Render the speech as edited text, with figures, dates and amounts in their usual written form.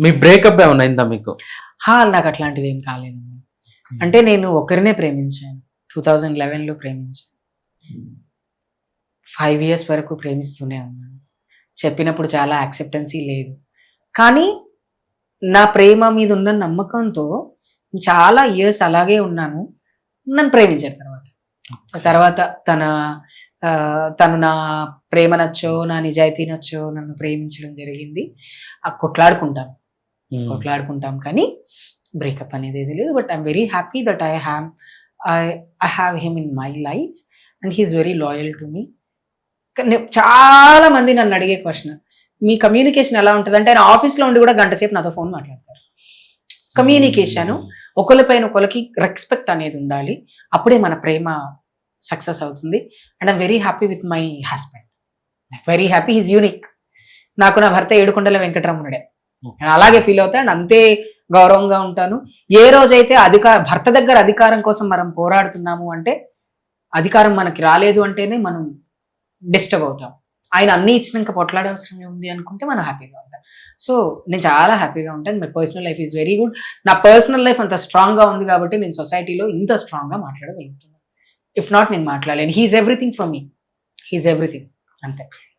మీ breakup ఏమైనా అయిందా మీకు? నాకు అట్లాంటిది ఏం కాలేదు. అంటే నేను ఒకరినే ప్రేమించాను. 2011లో ప్రేమించాను. 5 years వరకు ప్రేమిస్తూనే ఉన్నాను. చెప్పినప్పుడు చాలా యాక్సెప్టెన్సీ లేదు. కానీ నా ప్రేమ మీద ఉన్న నమ్మకంతో చాలా ఇయర్స్ అలాగే ఉన్నాను. నన్ను ప్రేమించిన తర్వాత తను నా ప్రేమ నచ్చో, నా నిజాయితీ నచ్చో నన్ను ప్రేమించడం జరిగింది. కొట్లాడుకుంటాం కానీ బ్రేకప్ అనేది ఏది లేదు. But I'm very happy that I have him in my life and he's very loyal to me. చాలా మంది నన్ను అడిగే క్వశ్చన్, మీ కమ్యూనికేషన్ ఎలా ఉంటుంది అంటే, ఆయన ఆఫీస్లో ఉండి కూడా గంట సేపు నాతో ఫోన్ మాట్లాడతారు. కమ్యూనికేషన్ ఒకరిపైన ఒకరికి రెస్పెక్ట్ అనేది ఉండాలి, అప్పుడే మన ప్రేమ సక్సెస్ అవుతుంది. And I'm very happy with my husband, very happy. He's unique. నాకు నా భర్త ఏడుకొండల వెంకటరమణుడే. నేను అలాగే ఫీల్ అవుతాను అండ్ అంతే గౌరవంగా ఉంటాను. ఏ రోజైతే భర్త దగ్గర అధికారం కోసం మనం పోరాడుతున్నాము అంటే, అధికారం మనకి రాలేదు అంటేనే మనం డిస్టర్బ్ అవుతాం. ఆయన అన్ని ఇచ్చినాక పొట్లాడే అవసరం ఉంది అనుకుంటే మనం హ్యాపీగా ఉంటాం. సో నేను చాలా హ్యాపీగా ఉంటాను. My personal life is very good. నా పర్సనల్ లైఫ్ అంత స్ట్రాంగ్గా ఉంది కాబట్టి నేను సొసైటీలో ఇంత స్ట్రాంగ్గా మాట్లాడగలుగుతున్నాను. ఇఫ్ నాట్ నేను మాట్లాడలేను. He's everything for me. He's everything, అంతే.